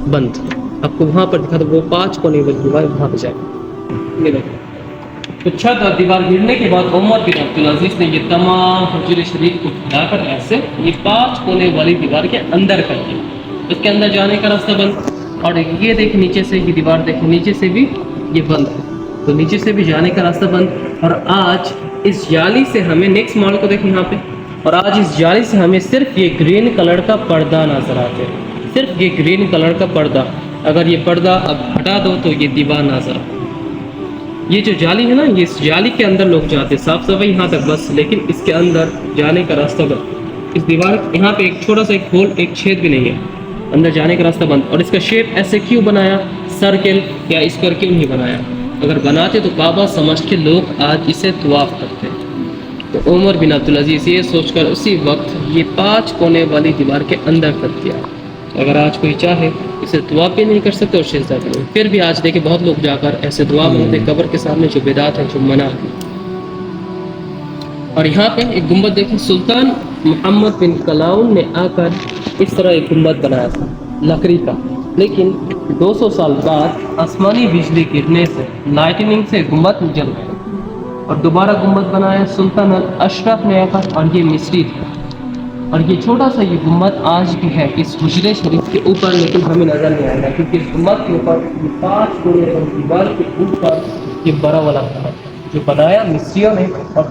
بند آپ کو وہاں پر دکھا تو وہ 5 کونے والی دیوار وہاں پہ جائے گی. یہ دیکھیں تو چھت اور دیوار گرنے کے بعد عمر بن عبدالعزیز نے یہ تمام حجر شریف کو پھیلا کر ایسے یہ 5 کونے والی دیوار کے اندر کر دیا. اس کے اندر جانے کا راستہ بند. اور یہ دیکھیں نیچے سے یہ دیوار دیکھیں نیچے سے بھی یہ بند ہے تو نیچے سے بھی جانے کا راستہ بند. اور آج اس جالی سے ہمیں نیکسٹ ماڈل کو دیکھیں یہاں پہ اور آج اس جالی سے ہمیں صرف یہ گرین کلر کا پردہ نظر آتے ہیں. صرف یہ گرین کلر کا پردہ. اگر یہ پردہ اب ہٹا دو تو یہ دیوار نظر آتا. یہ جو جالی ہے نا یہ اس جالی کے اندر لوگ جاتے ہیں. صاف صفائی یہاں تک بس لیکن اس کے اندر جانے کا راستہ بند. اس دیوار یہاں پہ ایک چھوٹا سا ایک ہول ایک چھید بھی نہیں ہے. اندر جانے کا راستہ بند. اور اس کا شیپ ایسے کیوں بنایا سرکل یا اس کر کیوں نہیں بنایا. اگر بناتے تو کعبہ سمجھ کے لوگ آج اسے طواف کرتے. تو عمر بن عبدالعزیز یہ سوچ کر اسی وقت یہ 5 کونے والی دیوار کے اندر کر دیا. اگر آج کوئی چاہے اسے دعا بھی نہیں کر سکتے اور سجدہ بھی نہیں. پھر بھی آج دیکھیں بہت لوگ جا کر ایسے دعا بناتے قبر کے سامنے جو بدعت ہے جو منع ہے. اور یہاں پہ ایک گنبد دیکھیں سلطان محمد بن کلاؤن نے آ کر اس طرح ایک گنبد بنایا تھا لکڑی کا. لیکن 200 سال بعد آسمانی بجلی گرنے سے لائٹننگ سے گنبد جل گیا اور دوبارہ گنبد بنایا سلطان اشرف نے آ کر. اور یہ مصری تھا اور یہ چھوٹا سا یہ گنبد آج بھی ہے اس حجرے شریف کے اوپر لیکن ہمیں نظر نہیں آئے گا کیونکہ اس گنبد کے اوپر 5 کونے والی دیوار کے اوپر یہ بڑا والا گنبد جو بنایا مصریوں نے اور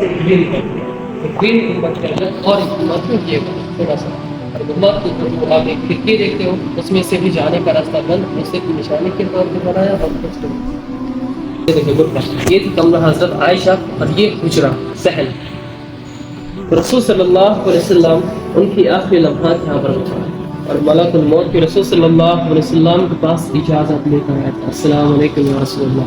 سے گرین کر دیا. گرین گنبد کے اندر اور ایک گنبد میں یہ چھوٹا سا اور گنبد کے اوپر جو آپ ایک کھڑکی دیکھتے ہو اس میں سے بھی جانے کا راستہ بند. اسے کی نشانی کے طور پہ بنایا اور یہ دیکھیں یہ تھی کمرہ حضرت عائشہ اور یہ حجرہ صحن. رسول صلی اللہ علیہ وسلم ان کی آخری لمحات یہاں پر اٹھا اور ملک الموت کے رسول صلی اللہ علیہ وسلم کے پاس اجازت لے کر آیا تھا. السلام علیکم یا رسول اللہ.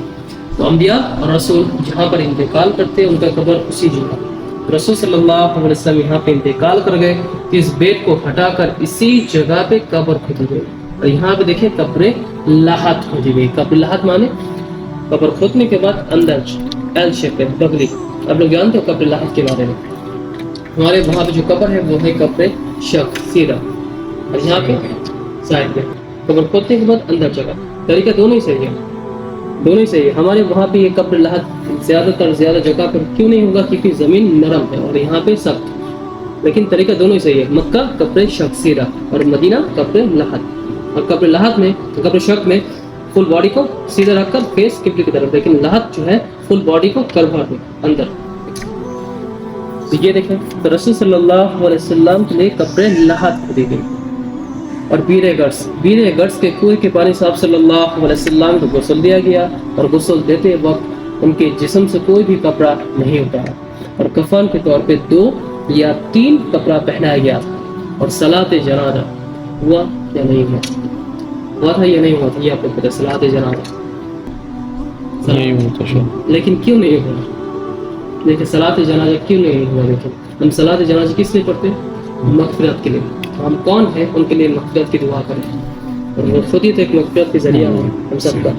تو انبیاء اور رسول جہاں پر انتقال کرتے ان کا قبر اسی جگہ. رسول صلی اللہ علیہ وسلم یہاں پہ انتقال کر گئے تو اس بیت کو ہٹا کر اسی جگہ پہ قبر کھودی گئی. اور یہاں پہ دیکھیں قبر لحد کھودی گئی. قبر لحد مانے قبر کھودنے کے بعد اندر ایل شیپ ہے بغلی. آپ لوگ جانتے ہو قبر لحد کے بارے میں. ہمارے وہاں پہ جو قبر ہے وہ ہے قبر شق سیدھا اور یہاں پہ سائڈ میں قبر کھودنے کے بعد اندر جگہ. طریقہ دونوں ہی صحیح ہے دونوں ہی صحیح ہے. ہمارے وہاں پہ یہ قبر لحد زیادہ جگہ پر کیوں نہیں ہوگا کیونکہ زمین نرم ہے اور یہاں پہ سخت. لیکن طریقہ دونوں ہی صحیح ہے. مکہ قبر شق سیدھا اور مدینہ قبر لحد. اور قبر لحد میں قبر شق میں فل باڈی کو سیدھا رکھ کر فیس قبلے کی طرف لیکن لحد جو ہے فل باڈی کو کروا دے اندر. تو یہ دیکھیں تو رسول صلی اللہ علیہ وسلم کے لیے قبر لحد کھودی گئی. اور بیر گرس کے کنویں کے پانی سے آپ صلی اللہ علیہ وسلم کو غسل دیا گیا اور غسل دیتے وقت ان کے جسم سے کوئی بھی کپڑا نہیں اتارا اور کفن کے طور پہ 2 یا 3 کپڑا پہنایا گیا تھا. اور صلاۃ جنازہ ہوا یا نہیں ہوا تھا یا نہیں ہوا تھا یہ آپ کو پتہ. صلاۃ جنازہ نہیں ہوا لیکن کیوں نہیں ہوا. دیکھیں صلاۃ جنازہ کیوں نہیں ہوا. دیکھیں ہم صلاۃ جنازہ کس لیے پڑھتے ہیں مغفرت کے لیے. ہم کون ہیں ان کے لیے مغفرت کی دعا کریں اور وہ خود ہی تو ایک مغفرت کے ذریعہ ہے ہم سب کا.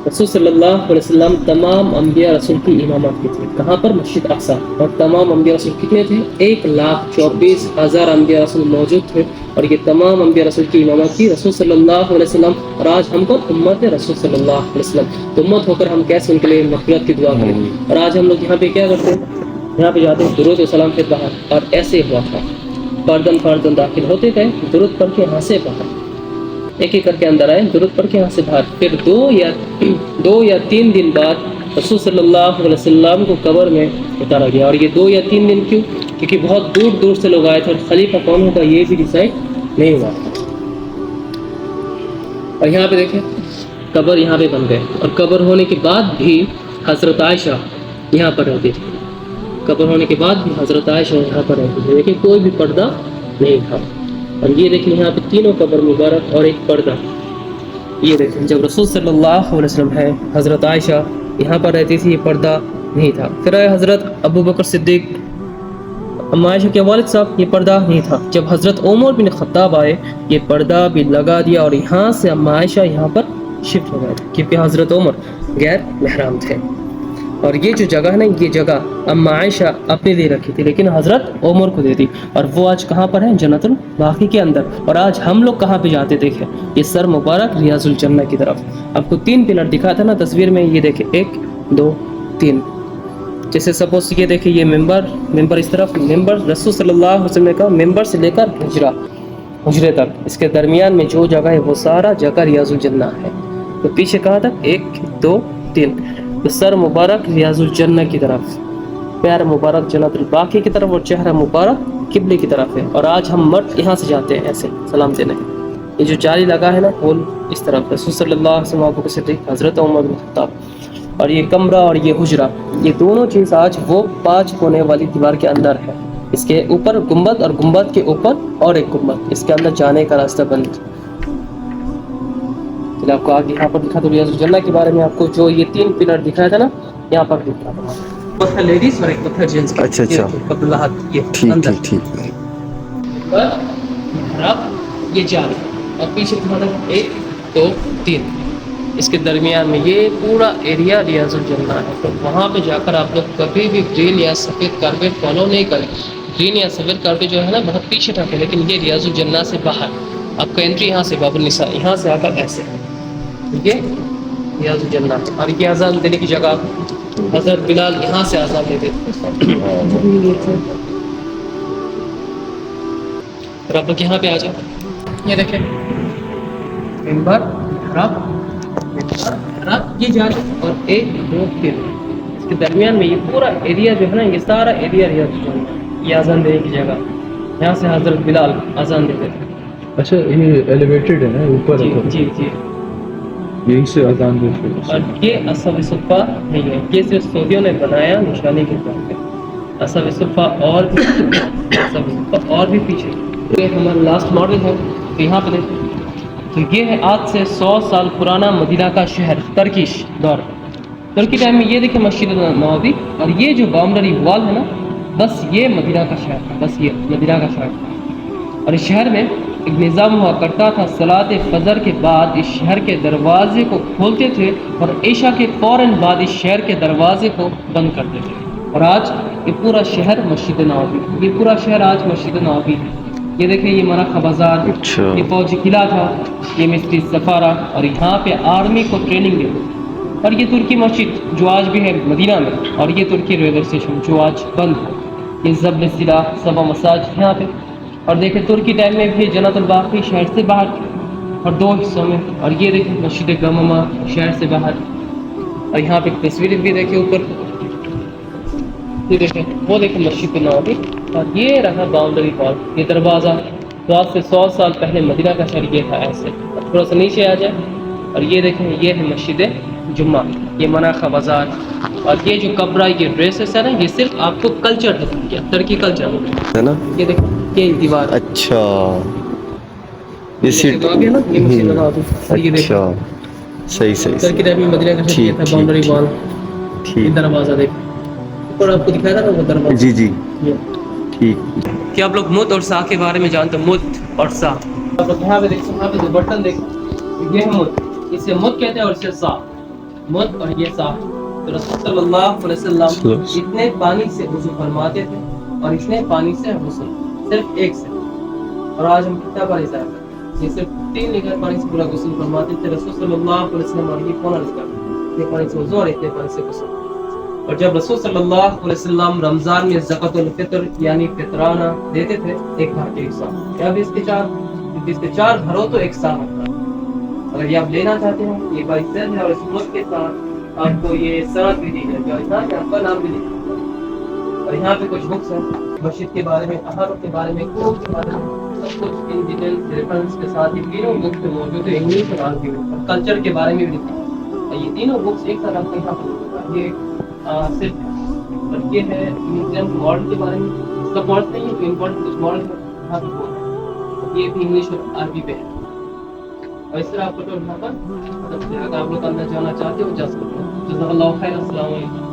رسول صلی اللہ علیہ وسلم تمام انبیاء رسول کی امامت کی تھی. کہاں پر مسجد اقصی. اور تمام انبیاء رسول کتنے تھے 1,24,000 انبیاء رسول موجود تھے اور یہ تمام انبیاء رسول کی امامت کی رسول صلی اللہ علیہ وسلم. اور آج ہم کو امت رسول صلی اللہ علیہ وسلم تو امت ہو کر ہم کیسے ان کے لیے مغفرت کی دعا کریں. اور آج ہم لوگ یہاں پہ کیا کرتے ہیں یہاں پہ جاتے ہیں درود و سلام کے باہر. اور ایسے ہوا تھا فردن داخل ہوتے تھے درود پڑھ کے یہاں سے باہر ایک ایک کر کے اندر آئے درود پڑھ کے یہاں سے باہر. پھر 2 یا 3 دن بعد رسول صلی اللہ علیہ وسلم کو قبر میں اتارا گیا. اور یہ 2 یا 3 دن کیوں کیونکہ بہت دور سے لوگ آئے تھے اور خلیفہ کون ہوگا یہ بھی ڈیسائیڈ نہیں ہوا. اور یہاں پہ دیکھیں قبر یہاں پہ بن گئے اور قبر ہونے کے بعد بھی حضرت عائشہ یہاں پر رہتی تھی. قبر ہونے کے بعد بھی حضرت عائشہ یہاں پر رہتی تھی. دیکھیں کوئی بھی پردہ نہیں تھا. اور یہ دیکھیں یہاں پہ تینوں قبر مبارک اور ایک پردہ. یہ دیکھیں جب رسول صلی اللہ علیہ وسلم ہے حضرت عائشہ یہاں پر رہتی تھی یہ پردہ نہیں تھا. پھر آئے حضرت ابو بکر صدیق اما عائشہ کے والد صاحب یہ پردہ نہیں تھا. جب حضرت عمر بن خطاب آئے یہ پردہ بھی لگا دیا اور یہاں سے اما عائشہ یہاں پر شفٹ ہو گئے کیونکہ حضرت عمر غیر محرم تھے. اور یہ جو جگہ ہے نا یہ جگہ اما عائشہ اپنے لیے رکھی تھی لیکن حضرت عمر کو دے دی اور وہ آج کہاں پر ہے جنت الباقی کے اندر اور آج ہم لوگ کہاں پہ جاتے دیکھیں یہ سر مبارک ریاض الجنہ کی طرف آپ کو 3 پلر دکھا تھا نا تصویر میں یہ دیکھیں 1 2 3 جیسے سپوز یہ دیکھیں یہ ممبر اس طرف ممبر رسول صلی اللہ علیہ وسلم کا ممبر سے لے کر حجرے تک اس کے درمیان میں جو جگہ ہے وہ سارا جگہ ریاض الجنہ ہے تو پیچھے کہاں تک 1 2 3 تو سر مبارک ریاض الجنہ کی طرف پیر مبارک جنت الباقی کی طرف اور چہرہ مبارک قبلے کی طرف ہے اور آج ہم مرد یہاں سے جاتے ہیں ایسے سلام دینے یہ جو جاری لگا ہے نا پھول اس طرف رسول صلی اللہ علیہ وسلم کو صدیق حضرت عمر بن خطاب اور یہ کمرہ اور یہ حجرہ یہ دونوں چیز آج وہ 5 کونے والی دیوار کے اندر ہے اس کے اوپر گنبد اور گنبد کے اوپر اور ایک گنبد اس کے اندر جانے کا راستہ بند چلیے آپ کو آگے یہاں پر دکھا دو ریاض الجنہ کے بارے میں آپ کو جو یہ 3 پلر دکھایا تھا نا یہاں پر دکھا دو پتھر لیڈیز اور ایک پتھر جینٹس کا اچھا قبلہت یہ اندر ٹھیک پر محراب یہ جاری اور پیچھے کھانا 1 2 3 اس کے درمیان میں یہ پورا ایریا ریاض الجنہ ہے تو وہاں پہ جا کر آپ لوگ کبھی بھی گرین یا سفید کارپیٹ فالو نہیں کریں گرین یا سفید کارپیٹ جو ہے نا بہت پیچھے رکھے لیکن یہ ریاض الجنہ سے باہر آپ کا انٹری یہاں سے باب النساء یہاں سے آ کر ایسے یہ ریاض الجنہ اور یہ اذان دینے کی جگہ حضرت بلال یہاں سے اذان دیتے تھے اور آپ لوگ یہاں پہ آ جائیں یہ دیکھیں ممبر محراب یہ جاری اور 1 2 3 اس کے درمیان میں یہ پورا ایریا جو ہے نا یہ سارا ایریا ریاض الجنہ یہ اذان دینے کی جگہ یہاں سے حضرت بلال اذان دیتے تھے اچھا یہ ایلیویٹڈ ہے نا اوپر جی یہیں سے اذان دیتے ہیں اور یہ اصحاب صفہ نہیں ہے یہ صرف سعودیوں نے بنایا نشانی کے طور پہ اصحاب صفہ اور بھی پیچھے یہ ہمارا لاسٹ ماڈل ہے تو یہاں پہ دیکھیں تو یہ ہے آج سے 100 سال پرانا مدینہ کا شہر ترکیش دور ترکی ٹائم میں یہ دیکھیں مسجد نبوی اور یہ جو باؤنڈری وال ہے نا بس یہ مدینہ کا شہر تھا بس یہ مدینہ کا شہر تھا اور اس شہر میں ایک نظام ہوا کرتا تھا صلاۃ فجر کے بعد اس شہر کے دروازے کو کھولتے تھے اور عشاء کے فوراً بعد اس شہر کے دروازے کو بند کرتے تھے اور آج یہ پورا شہر مسجد نبوی یہ پورا شہر آج مسجد نبوی ہے یہ دیکھیں یہ مرخہ بازار یہ فوجی قلعہ تھا یہ مستری سفارہ اور یہاں پہ آرمی کو ٹریننگ دیتے اور یہ ترکی مسجد جو آج بھی ہے مدینہ میں اور یہ ترکی ریلوے اسٹیشن جو آج بند ہے یہ زبل سلا صبا مساج یہاں پہ اور دیکھیں ترکی ٹائم میں بھی جنت الباقی شہر سے باہر اور 2 حصوں میں اور یہ دیکھیں مسجد گمامہ شہر سے باہر اور یہاں پہ تصویر بھی دیکھیں اوپر یہ دیکھیں وہ دیکھیں مسجد نبوی اور یہ رہا باؤنڈری وال یہ دروازہ تو آج سے 100 سال پہلے مدینہ کا شہر یہ تھا ایسے تھوڑا سا نیچے آ جائے اور یہ دیکھیں یہ ہے مسجد جمعہ یہ مناخہ بازار اور یہ جو کپڑا یہ ڈریسز ہے نا یہ صرف آپ کو کلچر دکھا گیا ترکی کلچر ہے نا یہ دیکھیں یہ دیوار اچھا اچھا صحیح ترکی ٹائم میں مدینہ کا شہر یہ تھا باؤنڈری وال یہ دروازہ دیکھیں اوپر آپ کو دکھایا تھا نا وہ دروازہ جی ٹھیک کیا آپ لوگ مت اور سا کے بارے میں جانتے ہیں مت اور سا آپ لوگ یہاں پہ دیکھیں یہاں پہ جو بٹن دیکھیں یہ ہے مت اسے مت کہتے ہیں اور اسے سا مت اور یہ سا تو رسول صلی اللہ علیہ وسلم اتنے پانی سے وضو فرماتے تھے اور اتنے پانی سے غسل صرف ایک سے اور آج ہم کتنا پانی سے یہ صرف 3 لیٹر پانی سے پورا غسل فرماتے تھے رسول صلی اللہ علیہ وسلم اور یہ کون عرض کرتے اتنے پانی سے وضو اور اتنے پانی سے غسل اور جب رسول صلی اللہ علیہ وسلم رمضان میں زکوۃ الفطر یعنی فطرانہ دیتے تھے ایک گھر کے ایک ساتھ کیا بھی اس کے 4 گھروں تو ایک ساتھ ہوتا اگر یہ آپ لینا چاہتے ہیں یہ باعث ہے اور اس ملک کے ساتھ آپ کو یہ سند بھی دی جائے گا یہاں پہ آپ کا نام بھی لکھا اور یہاں پہ کچھ بکس ہیں مسجد کے بارے میں احادیث کے بارے میں قرآن کے بارے میں سب کچھ ان ڈیٹیلز ریفرنس کے ساتھ یہ تینوں بکس موجود ہیں انگلش اور عربی میں اور کلچر کے بارے میں بھی لکھا ہے اور یہ تینوں بکس ایک ساتھ آپ کو یہاں پر یہ صرف اور یہ ہے میوزیم ماڈل کے بارے میں اس کا ماڈل نہیں ہے تو امپورٹنٹ کچھ ماڈل یہاں پہ بولتے ہیں یہ بھی انگلش اور عربی پہ ہے اور اس طرح آپ کو یہاں پر اگر آپ لوگ اندر جانا چاہتے ہو جا سکتے ہو جزاک اللہ خیر السلام علیکم